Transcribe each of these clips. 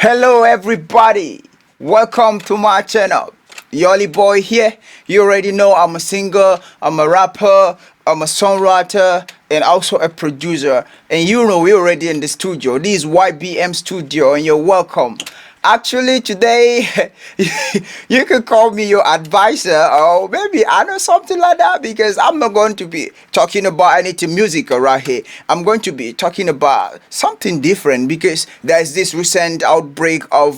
Hello everybody, welcome to my channel. Yoli boy here. You already know I'm a singer, I'm a rapper, I'm a songwriter, and also a producer. And you know we're already in the studio. This is YBM Studio, and you're welcome. Actually, today you can call me your advisor, or maybe I know something like that, because I'm not going to be talking about anything musical right here. I'm going to be talking about something different because there's this recent outbreak of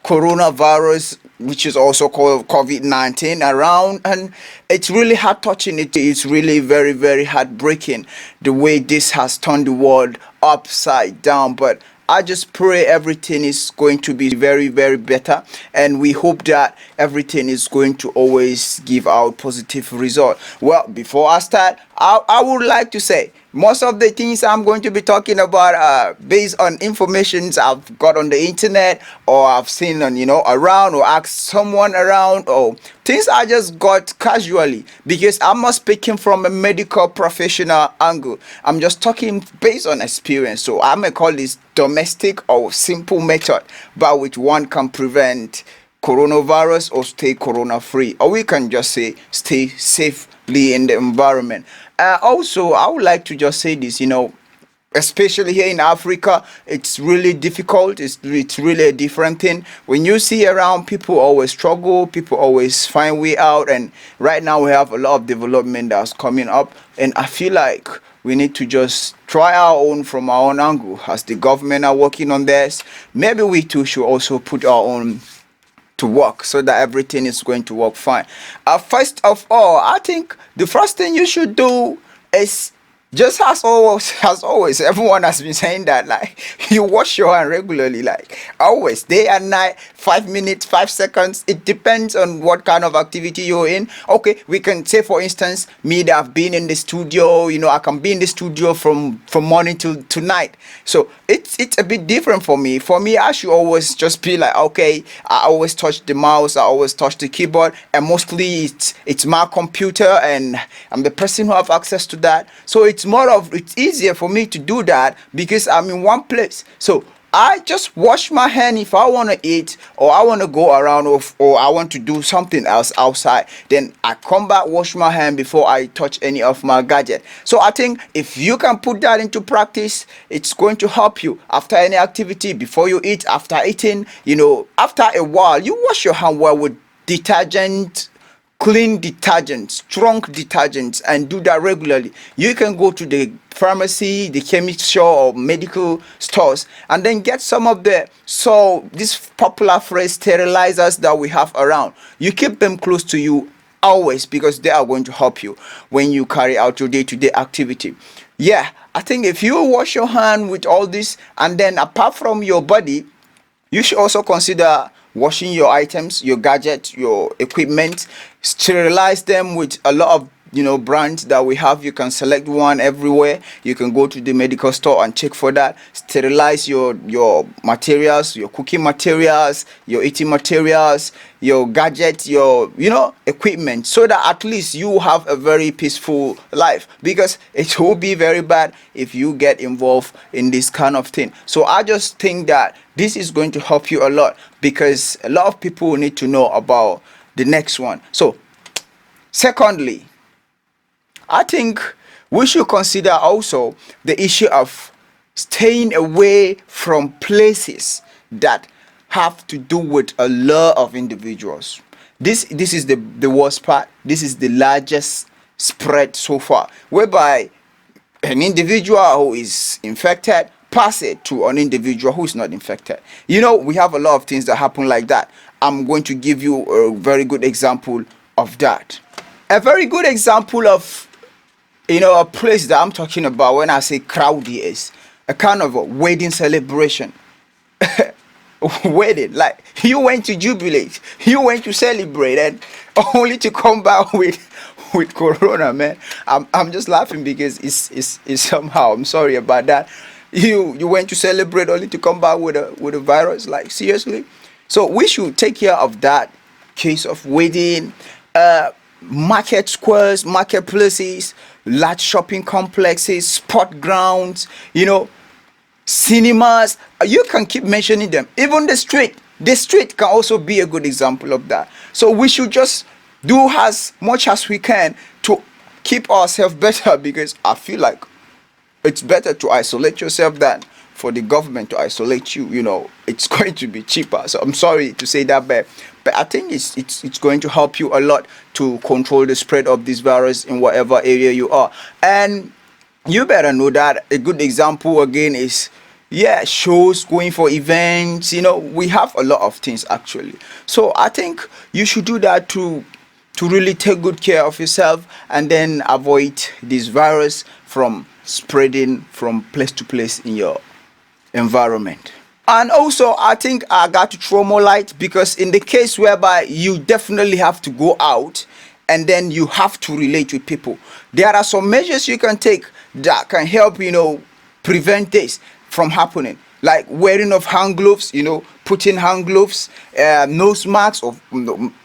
coronavirus, which is also called Covid-19 around, and it's really heart touching. It's really very, very heartbreaking the way this has turned the world upside down. But I just pray everything is going to be very, very better, and we hope that everything is going to always give out positive result. Well, before I start, I would like to say most of the things I'm going to be talking about are based on informations I've got on the internet, or I've seen on around, or asked someone around, or things I just got casually, because I'm not speaking from a medical professional angle. I'm just talking based on experience. So I may call this domestic or simple method by which one can prevent coronavirus or stay corona free, or we can just say stay safely in the environment. Also, I would like to just say this, especially here in Africa, it's really difficult. It's really a different thing. When you see around, people always struggle, people always find way out, and right now we have a lot of development that's coming up, and I feel like we need to just try our own from our own angle. As the government are working on this, maybe we too should also put our own to work, so that everything is going to work fine. First of all, I think the first thing you should do is, just as always, everyone has been saying that, like, you wash your hand regularly, like always, day and night, 5 minutes, 5 seconds. It depends on what kind of activity you're in. Okay, we can say, for instance, me that I've been in the studio, I can be in the studio from morning till tonight. So it's a bit different for me. For me, I should always just be like, okay, I always touch the mouse, I always touch the keyboard, and mostly it's my computer, and I'm the person who have access to that. So it's easier for me to do that because I'm in one place. So I just wash my hand if I want to eat, or I want to go around, or I want to do something else outside. Then I come back, wash my hand before I touch any of my gadget. So I think if you can put that into practice, it's going to help you after any activity, before you eat, after eating. After a while, you wash your hand well with detergent, clean detergents, strong detergents, and do that regularly. You can go to the pharmacy, the chemist shop, or medical stores, and then get some of this popular phrase, sterilizers that we have around. You keep them close to you always, because they are going to help you when you carry out your day-to-day activity. Yeah, I think if you wash your hand with all this, and then apart from your body, you should also consider washing your items, your gadgets, your equipment. Sterilize them with a lot of brands that we have. You can select one everywhere. You can go to the medical store and check for that. Sterilize your materials, your cooking materials, your eating materials, your gadgets, your equipment, so that at least you have a very peaceful life, because it will be very bad if you get involved in this kind of thing. So I just think that this is going to help you a lot, because a lot of people need to know about the next one. So secondly, I think we should consider also the issue of staying away from places that have to do with a lot of individuals. This is the worst part. This is the largest spread so far, whereby an individual who is infected pass it to an individual who is not infected. We have a lot of things that happen like that. I'm going to give you a very good example of that. A very good example of a place that I'm talking about when I say crowdy is a kind of a wedding celebration. Wedding, like, you went to jubilate, you went to celebrate, and only to come back with corona, man. I'm just laughing because it's somehow, I'm sorry about that. You went to celebrate only to come back with a virus, like, seriously. So we should take care of that case of wedding, market squares, marketplaces, large shopping complexes, sport grounds. cinemas. You can keep mentioning them. Even the street can also be a good example of that. So we should just do as much as we can to keep ourselves better, because I feel like it's better to isolate yourself than for the government to isolate you. It's going to be cheaper. So I'm sorry to say that, but I think it's going to help you a lot to control the spread of this virus in whatever area you are. And you better know that a good example again is, yeah, shows, going for events. We have a lot of things actually. So I think you should do that to really take good care of yourself, and then avoid this virus from spreading from place to place in your environment. And also, I think I got to throw more light, because in the case whereby you definitely have to go out and then you have to relate with people, there are some measures you can take that can help prevent this from happening, like wearing of hand gloves, putting hand gloves, nose masks, or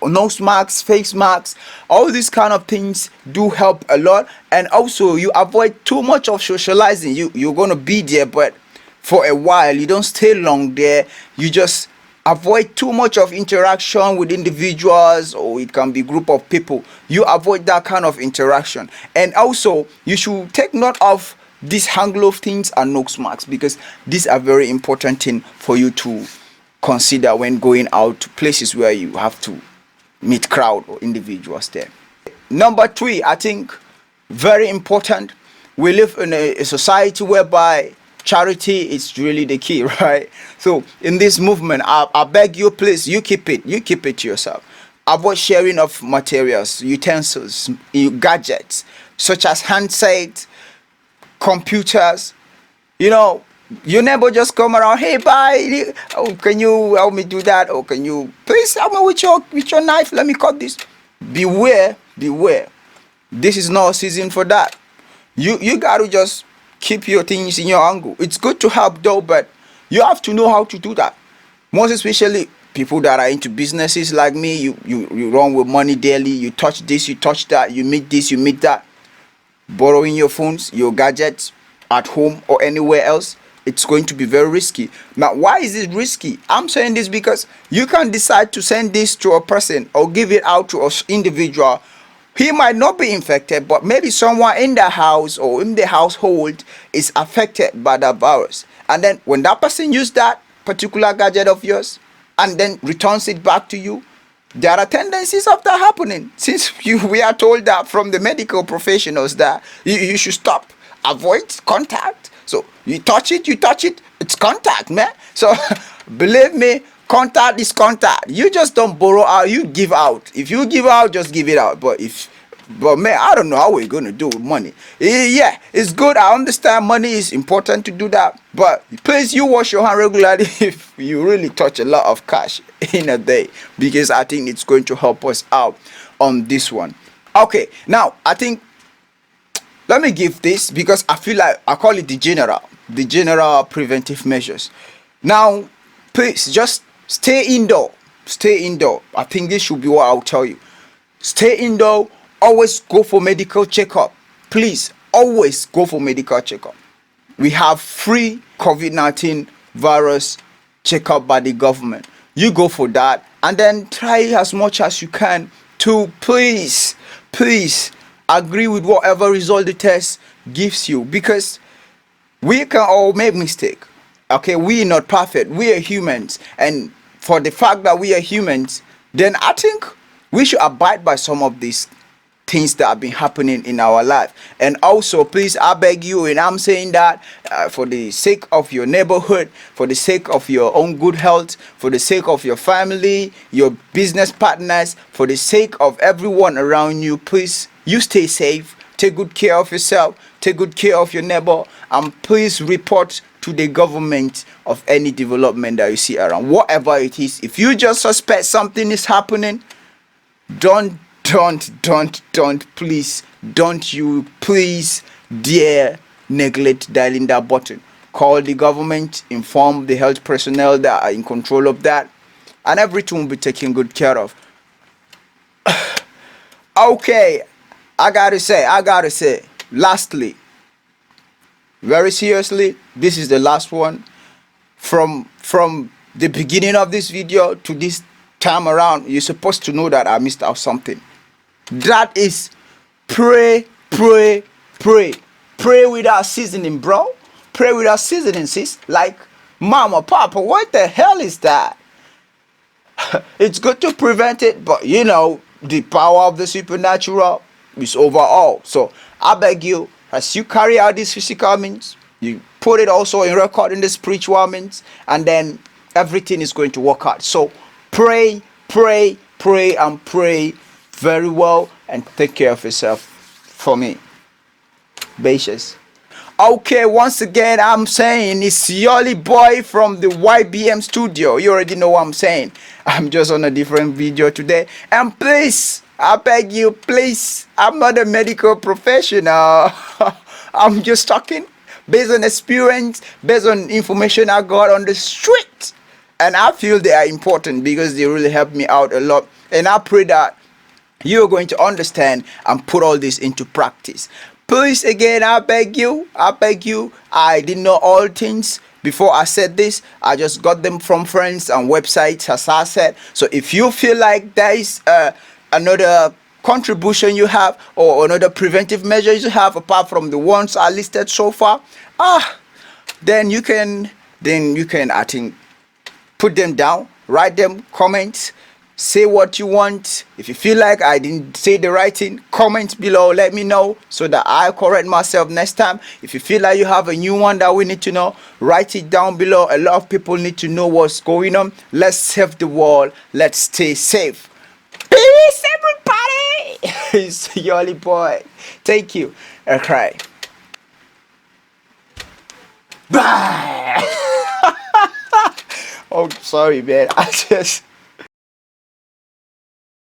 nose masks, face masks. All these kind of things do help a lot. And also, you avoid too much of socializing. You're gonna be there, but for a while, you don't stay long there. You just avoid too much of interaction with individuals, or it can be group of people. You avoid that kind of interaction. And also, you should take note of these hand glove things and nose masks, because these are very important thing for you to consider when going out to places where you have to meet crowd or individuals there. Number 3, I think very important. We live in a society whereby charity is really the key, right? So in this movement, I beg you, please, you keep it to yourself. Avoid sharing of materials, utensils, gadgets such as handsets, computers. Your neighbor just come around, hey, bye, oh, can you help me do that, or can you please help me with your knife, let me cut this. Beware. This is not a season for that. You gotta just keep your things in your angle. It's good to help though, but you have to know how to do that. Most especially people that are into businesses like me. You run with money daily. You touch this, you touch that, you meet this, you meet that. Borrowing your phones, your gadgets at home or anywhere else, it's going to be very risky. Now, why is it risky? I'm saying this because you can decide to send this to a person or give it out to an individual. He might not be infected, but maybe someone in the house or in the household is affected by that virus. And then when that person uses that particular gadget of yours and then returns it back to you, there are tendencies of that happening. Since we are told that from the medical professionals that you should stop, avoid contact. So you touch it, it's contact, man. So believe me, contact is contact. You just don't borrow out, you give out. If you give out, just give it out. But man, I don't know how we're gonna do with money. Yeah, it's good. I understand money is important to do that, but please, you wash your hand regularly if you really touch a lot of cash in a day, because I think it's going to help us out on this one. Okay, now I think let me give this, because I feel like I call it the general preventive measures. Now, please just stay indoor. I think this should be what I'll tell you. Stay indoor. Always go for medical checkup. Please, always go for medical checkup. We have free COVID-19 virus checkup by the government. You go for that, and then try as much as you can to please agree with whatever result the test gives you, because we can all make mistake. Okay, we are not perfect. We are humans, and for the fact that we are humans, then I think we should abide by some of these things that have been happening in our life. And also, please, I beg you, and I'm saying that for the sake of your neighborhood, for the sake of your own good health, for the sake of your family, your business partners, for the sake of everyone around you, please, you stay safe, take good care of yourself, take good care of your neighbor, and please report to the government of any development that you see around, whatever it is. If you just suspect something is happening, please dare neglect dialing that button. Call the government, inform the health personnel that are in control of that, and everything will be taken good care of. Okay, I gotta say, lastly, very seriously, this is the last one. From the beginning of this video to this time around, you're supposed to know that I missed out something. That is pray, pray, pray. Pray without seasoning, bro. Pray without seasoning, sis. Like, mama, papa, what the hell is that? It's good to prevent it, but you know, the power of the supernatural is over all. So I beg you, as you carry out these physical means, you put it also in record in the spiritual means, and then everything is going to work out. So pray, pray, pray, and pray very well, and take care of yourself for me. Basis. Okay, once again, I'm saying it's Yoli Boy from the YBM studio. You already know what I'm saying. I'm just on a different video today. And please, I beg you, please, I'm not a medical professional. I'm just talking based on experience, based on information I got on the street. And I feel they are important because they really help me out a lot. And I pray that you're going to understand and put all this into practice. Please, again, I beg you, I didn't know all things before I said this. I just got them from friends and websites, as I said. So if you feel like there is another contribution you have, or another preventive measures you have apart from the ones I listed so far, then you can, I think, put them down, write them, comment, say what you want. If you feel like I didn't say the right thing, comment below, let me know so that I correct myself next time. If you feel like you have a new one that we need to know, write it down below. A lot of people need to know what's going on. Let's save the world. Let's stay safe. Peace, everybody. It's Yoli Boy. Thank you. Okay. Bye. Oh, sorry, man. I just